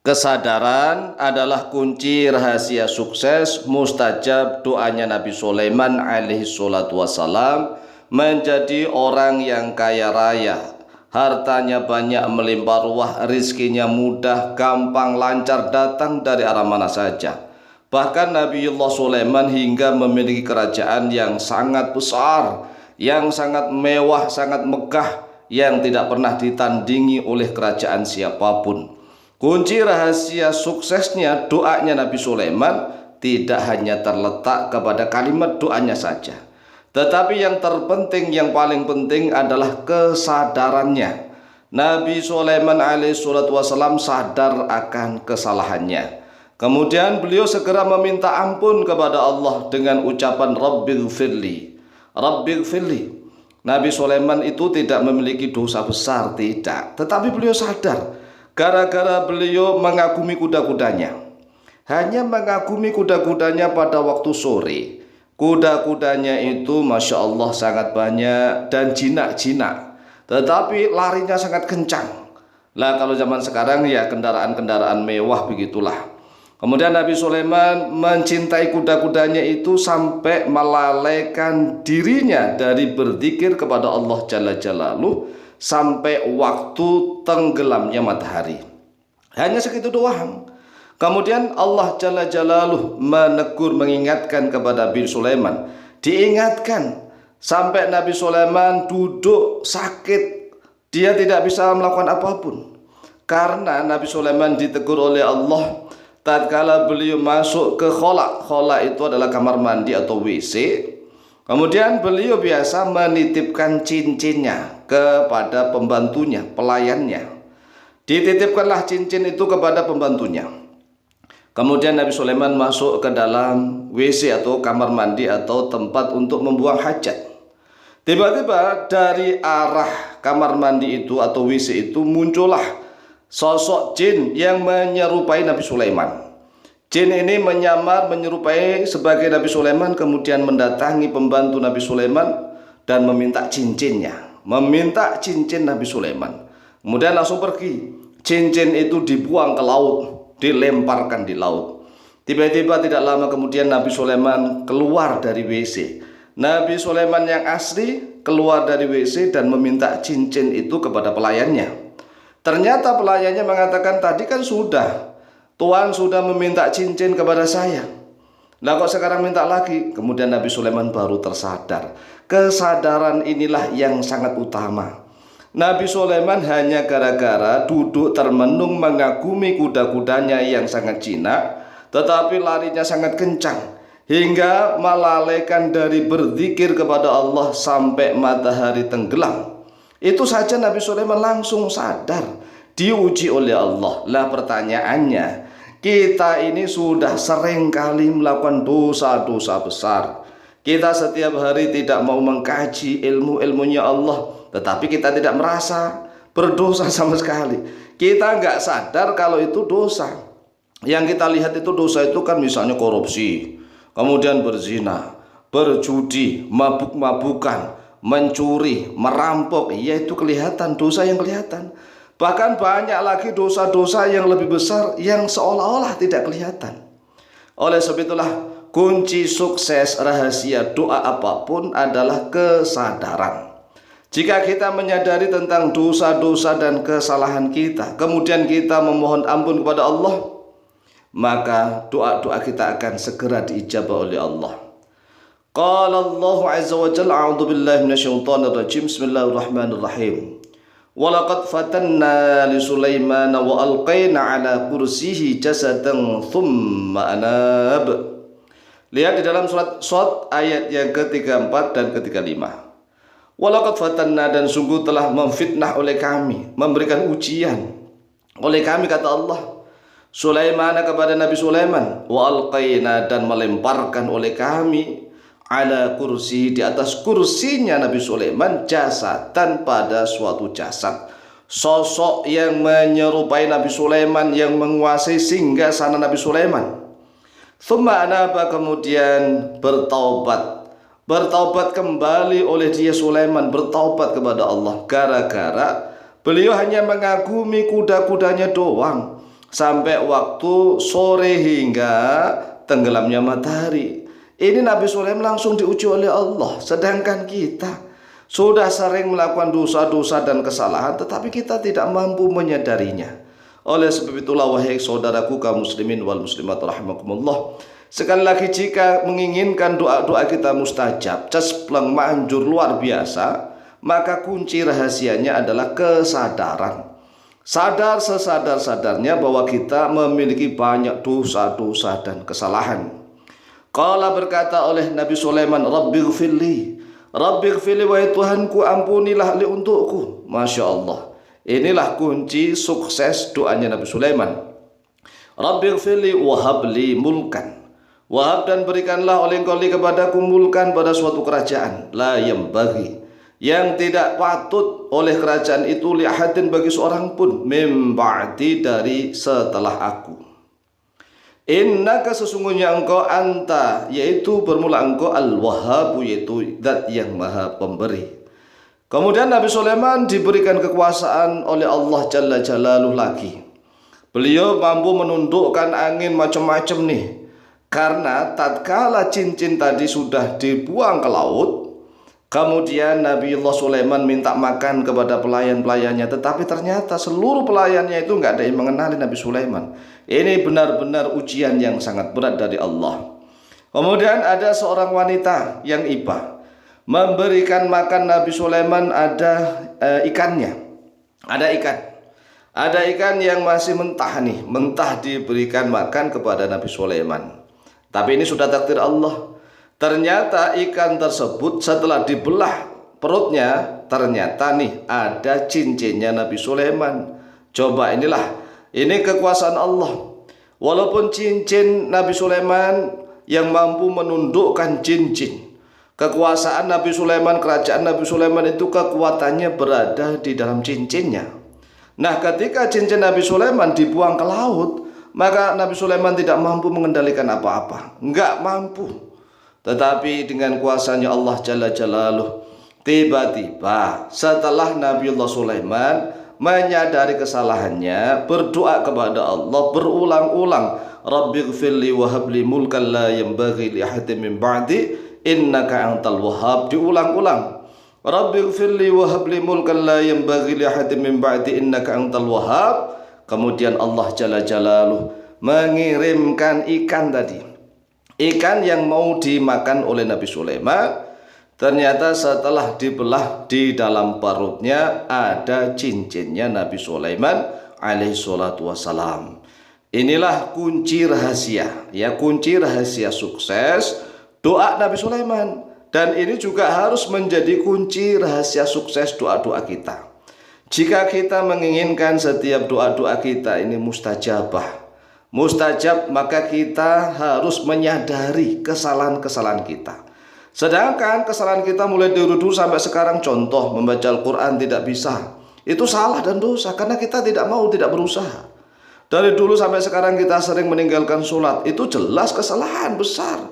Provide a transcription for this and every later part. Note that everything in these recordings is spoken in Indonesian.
Kesadaran adalah kunci rahasia sukses mustajab doanya Nabi Sulaiman alaihi salatu wassalam menjadi orang yang kaya raya. Hartanya banyak, melimpah ruah, rizkinya mudah, gampang, lancar, datang dari arah mana saja. Bahkan Nabiullah Sulaiman hingga memiliki kerajaan yang sangat besar, yang sangat mewah, sangat megah, yang tidak pernah ditandingi oleh kerajaan siapapun. Kunci rahasia suksesnya doanya Nabi Sulaiman tidak hanya terletak kepada kalimat doanya saja, tetapi yang terpenting, yang paling penting adalah kesadarannya. Nabi Sulaiman alaihissalam sadar akan kesalahannya. Kemudian beliau segera meminta ampun kepada Allah dengan ucapan Rabbighfirli, Rabbighfirli. Nabi Sulaiman itu tidak memiliki dosa besar, tidak, tetapi beliau sadar gara-gara beliau mengagumi kuda-kudanya. Hanya mengagumi kuda-kudanya pada waktu sore. Kuda-kudanya itu Masya Allah sangat banyak dan jinak-jinak, tetapi larinya sangat kencang. Lah kalau zaman sekarang ya kendaraan-kendaraan mewah begitulah. Kemudian Nabi Sulaiman mencintai kuda-kudanya itu sampai melalaikan dirinya dari berzikir kepada Allah Jalla Jalaluh sampai waktu tenggelamnya matahari. Hanya segitu doang. Kemudian Allah Jalla Jalaluh menegur, mengingatkan kepada Nabi Sulaiman. Diingatkan sampai Nabi Sulaiman duduk sakit, dia tidak bisa melakukan apapun. Karena Nabi Sulaiman ditegur oleh Allah tatkala beliau masuk ke khola. Khola itu adalah kamar mandi atau WC. Kemudian beliau biasa menitipkan cincinnya kepada pembantunya, pelayannya. Dititipkanlah cincin itu kepada pembantunya. Kemudian Nabi Sulaiman masuk ke dalam WC atau kamar mandi atau tempat untuk membuang hajat. Tiba-tiba dari arah kamar mandi itu atau WC itu muncullah sosok jin yang menyerupai Nabi Sulaiman. Jin ini menyamar menyerupai sebagai Nabi Sulaiman, kemudian mendatangi pembantu Nabi Sulaiman dan meminta cincinnya, meminta cincin Nabi Sulaiman. Kemudian langsung pergi. Cincin itu dibuang ke laut, dilemparkan di laut. Tiba-tiba tidak lama kemudian Nabi Sulaiman keluar dari WC. Nabi Sulaiman yang asli keluar dari WC dan meminta cincin itu kepada pelayannya. Ternyata pelayannya mengatakan, tadi kan sudah, Tuhan sudah meminta cincin kepada saya. Nah kok sekarang minta lagi? Kemudian Nabi Sulaiman baru tersadar. Kesadaran inilah yang sangat utama. Nabi Sulaiman hanya gara-gara duduk termenung mengagumi kuda-kudanya yang sangat jinak, tetapi larinya sangat kencang, hingga melalaikan dari berzikir kepada Allah sampai matahari tenggelam. Itu saja Nabi Sulaiman langsung sadar, diuji oleh Allah. Lah pertanyaannya, kita ini sudah sering kali melakukan dosa-dosa besar. Kita setiap hari tidak mau mengkaji ilmu-ilmunya Allah, tetapi kita tidak merasa berdosa sama sekali. Kita nggak sadar kalau itu dosa. Yang kita lihat itu dosa itu kan misalnya korupsi, kemudian berzina, berjudi, mabuk-mabukan, mencuri, merampok. Iya, itu kelihatan, dosa yang kelihatan. Bahkan banyak lagi dosa-dosa yang lebih besar yang seolah-olah tidak kelihatan. Oleh sebab itulah kunci sukses rahasia doa apapun adalah kesadaran. Jika kita menyadari tentang dosa-dosa dan kesalahan kita, kemudian kita memohon ampun kepada Allah, maka doa-doa kita akan segera diijabah oleh Allah. Qala Allah azza wa jalla, a'udzu billahi minasyaitonir rajim. Bismillahirrahmanirrahim. Walaqad fatanna li Sulaiman wa alqaina ala kursihi jasadan thumma anab. Lihat di dalam surat Shad ayat yang ke-34 dan ke-35. Walaqad fatanna, dan sungguh telah memfitnah oleh kami, memberikan ujian oleh kami, kata Allah, Sulaiman kepada Nabi Sulaiman, wa alqaina, dan melemparkan oleh kami, ala kursi, di atas kursinya Nabi Sulaiman, jasadan, pada suatu jasad, sosok yang menyerupai Nabi Sulaiman, yang menguasai singgasana Nabi Sulaiman. Thumma anaba, kemudian bertaubat kembali oleh dia Sulaiman, bertaubat kepada Allah gara-gara beliau hanya mengagumi kuda-kudanya doang. sampai waktu sore hingga tenggelamnya matahari. Ini Nabi Sulaiman langsung diuji oleh Allah. Sedangkan kita sudah sering melakukan dosa-dosa dan kesalahan, tetapi kita tidak mampu menyadarinya. Oleh sebab itulah wahai saudaraku kaum muslimin wal muslimat rahimakumullah, sekali lagi jika menginginkan doa-doa kita mustajab, cespleng manjur luar biasa, maka kunci rahasianya adalah kesadaran. Sadar sesadar-sadarnya bahwa kita memiliki banyak dosa-dosa dan kesalahan. Qala berkata oleh Nabi Sulaiman, Rabbighfirli, Rabbighfirli, wahai Tuhanku ampunilah li untukku. Masya Allah, inilah kunci sukses doanya Nabi Sulaiman. Rabbighfirli wahabli mulkan, wahab dan berikanlah oleh Engkau kepadaku mulkan pada suatu kerajaan, la yambaghi, yang tidak patut oleh kerajaan itu li ahadin bagi seorang pun mim ba'di, dari setelah aku. Innaka sesungguhnya engkau anta, yaitu bermula engkau al-wahhabu, yaitu zat yang maha pemberi. Kemudian Nabi Sulaiman diberikan kekuasaan oleh Allah Jalla Jalaluhu lagi. Beliau mampu menundukkan angin macam-macam nih. Karena tatkala cincin tadi sudah dibuang ke laut, kemudian Nabiullah Sulaiman minta makan kepada pelayan-pelayannya, tetapi ternyata seluruh pelayannya itu nggak ada yang mengenali Nabi Sulaiman. Ini benar-benar ujian yang sangat berat dari Allah. Kemudian ada seorang wanita yang iba memberikan makan Nabi Sulaiman, ada ikannya, ada ikan yang masih mentah nih, mentah diberikan makan kepada Nabi Sulaiman. Tapi ini sudah takdir Allah. Ternyata ikan tersebut setelah dibelah perutnya, ternyata nih ada cincinnya Nabi Sulaiman. Coba ini kekuasaan Allah. Walaupun cincin Nabi Sulaiman yang mampu menundukkan cincin, kekuasaan Nabi Sulaiman, kerajaan Nabi Sulaiman itu kekuatannya berada di dalam cincinnya. Nah, ketika cincin Nabi Sulaiman dibuang ke laut, maka Nabi Sulaiman tidak mampu mengendalikan apa-apa, enggak mampu. Tetapi dengan kuasanya Allah Jalla Jalaluhu, tiba-tiba setelah Nabiullah Sulaiman menyadari kesalahannya, berdoa kepada Allah berulang-ulang, Rabbighfirli wahabli mulkan la yanbaghi li ahadin min ba'di innaka antal wahhab. Diulang-ulang, Rabbighfirli wahabli mulkan la yanbaghi li ahadin min ba'di innaka antal wahhab. Kemudian Allah Jalla Jalaluhu mengirimkan ikan tadi, ikan yang mau dimakan oleh Nabi Sulaiman. Ternyata setelah dibelah, di dalam perutnya ada cincinnya Nabi Sulaiman alaihi salatu wassalam. Inilah kunci rahasia, ya, kunci rahasia sukses doa Nabi Sulaiman. Dan ini juga harus menjadi kunci rahasia sukses doa-doa kita. Jika kita menginginkan setiap doa-doa kita ini mustajab, maka kita harus menyadari kesalahan-kesalahan kita. Sedangkan kesalahan kita mulai dari dulu sampai sekarang, contoh membaca Al-Quran tidak bisa, itu salah dan dosa karena kita tidak berusaha. Dari dulu sampai sekarang kita sering meninggalkan sholat, itu jelas kesalahan besar.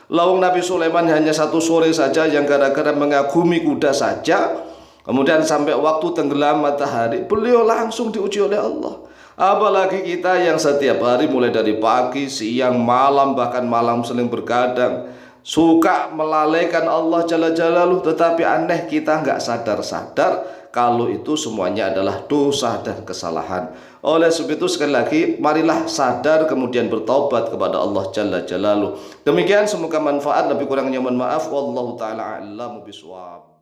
Lawang Nabi Sulaiman hanya satu sore saja yang gara-gara mengagumi kuda saja, kemudian sampai waktu tenggelam matahari, beliau langsung diuji oleh Allah. Apalagi kita yang setiap hari mulai dari pagi, siang, malam, bahkan malam seling bergadang, suka melalaikan Allah Jalla Jalaluhu, tetapi aneh kita nggak sadar-sadar kalau itu semuanya adalah dosa dan kesalahan. Oleh sebab itu sekali lagi, marilah sadar kemudian bertaubat kepada Allah Jalla Jalaluhu. Demikian, semoga manfaat, lebih kurangnya mohon maaf. Wallahu ta'ala a'lamu bishawab.